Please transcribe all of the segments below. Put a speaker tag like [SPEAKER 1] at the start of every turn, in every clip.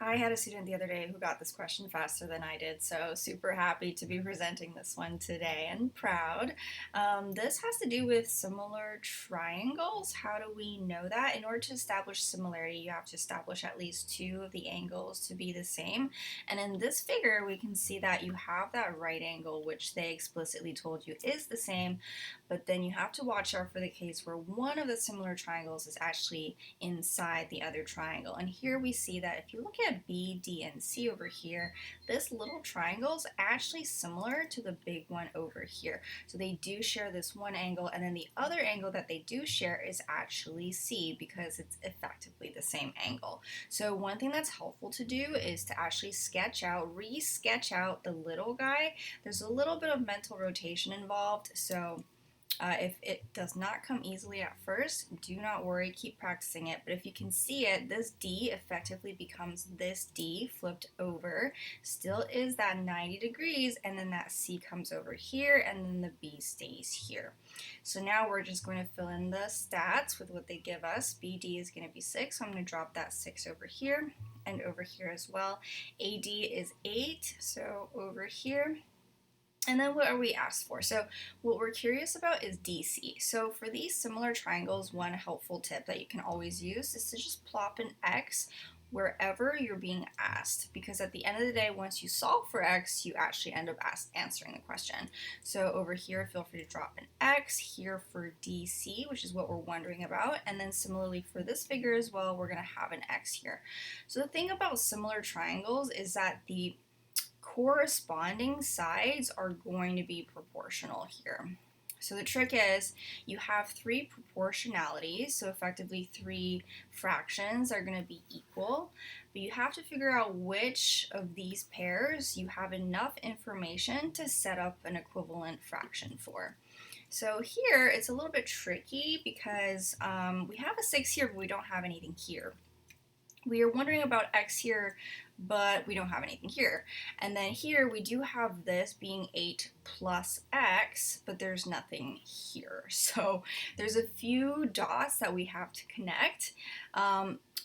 [SPEAKER 1] I had a student the other day who got this question faster than I did, so super happy to be presenting this one today and proud. This has to do with similar triangles. How do we know that? In order to establish similarity, you have to establish at least two of the angles to be the same. And in this figure, we can see that you have that right angle, which they explicitly told you is the same, but then you have to watch out for the case where one of the similar triangles is actually inside the other triangle. And here we see that if you look at B, D, and C over here, this little triangle is actually similar to the big one over here. So they do share this one angle, and then the other angle that they do share is actually C because it's effectively the same angle. So one thing that's helpful to do is to actually re-sketch out the little guy. There's a little bit of mental rotation involved, so if it does not come easily at first, do not worry, keep practicing it. But if you can see it, this D effectively becomes this D flipped over. Still is that 90 degrees, and then that C comes over here, and then the B stays here. So now we're just going to fill in the stats with what they give us. BD is going to be 6, so I'm going to drop that 6 over here and over here as well. AD is 8, so over here. And then what are we asked for? So what we're curious about is DC. So for these similar triangles, one helpful tip that you can always use is to just plop an X wherever you're being asked, because at the end of the day, once you solve for X, you actually end up answering the question. So over here, feel free to drop an X here for DC, which is what we're wondering about. And then similarly for this figure as well, we're going to have an X here. So the thing about similar triangles is that the corresponding sides are going to be proportional here. So the trick is you have three proportionalities, so effectively three fractions are going to be equal, but you have to figure out which of these pairs you have enough information to set up an equivalent fraction for. So here it's a little bit tricky because we have a 6 here, but we don't have anything here. We are wondering about X here, but we don't have anything here. And then here we do have this being 8 plus X, but there's nothing here. So there's a few dots that we have to connect.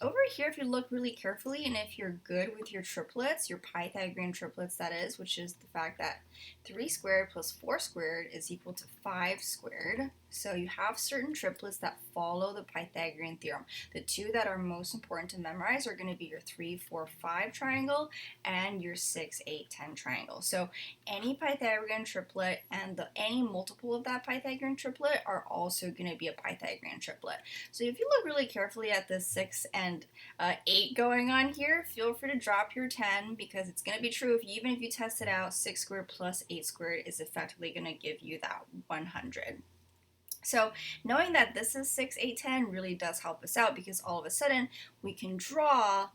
[SPEAKER 1] Over here, if you look really carefully, and if you're good with your triplets, your Pythagorean triplets that is, which is the fact that 3 squared plus 4 squared is equal to 5 squared. So you have certain triplets that follow the Pythagorean theorem. The two that are most important to memorize are going to be your 3, 4, 5 triangle and your 6, 8, 10 triangle. So any Pythagorean triplet and any multiple of that Pythagorean triplet are also going to be a Pythagorean triplet. So if you look really carefully at this 6 and 8 going on here, feel free to drop your 10 because it's going to be true even if you test it out. 6 squared plus 8 squared is effectively going to give you that 100. So knowing that this is 6, 8, 10 really does help us out because all of a sudden we can draw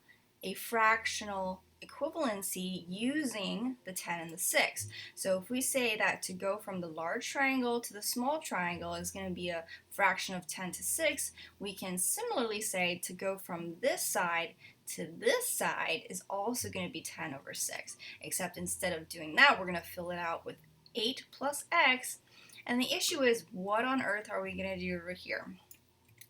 [SPEAKER 1] a fractional equivalency using the 10 and the 6. So if we say that to go from the large triangle to the small triangle is going to be a fraction of 10 to 6, we can similarly say to go from this side to this side is also going to be 10 over 6, except instead of doing that, we're going to fill it out with 8 plus x. And the issue is, what on earth are we going to do over here?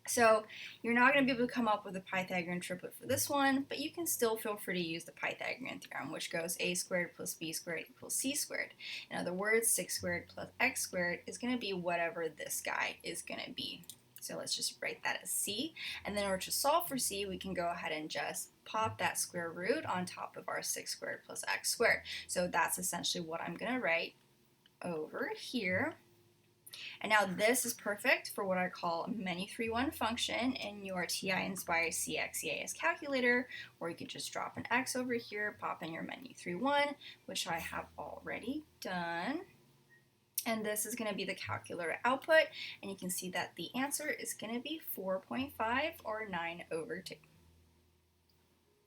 [SPEAKER 1] So you're not going to be able to come up with a Pythagorean triplet for this one, but you can still feel free to use the Pythagorean theorem, which goes a squared plus b squared equals c squared. In other words, 6 squared plus x squared is going to be whatever this guy is going to be. So let's just write that as c. And then in order to solve for c, we can go ahead and just pop that square root on top of our 6 squared plus x squared. So that's essentially what I'm going to write over here. And now this is perfect for what I call a menu 3-1 function in your TI Inspire CXEAS calculator, or you could just drop an x over here, pop in your menu 3-1, which I have already done. And this is going to be the calculator output, and you can see that the answer is going to be 4.5 or 9 over 2.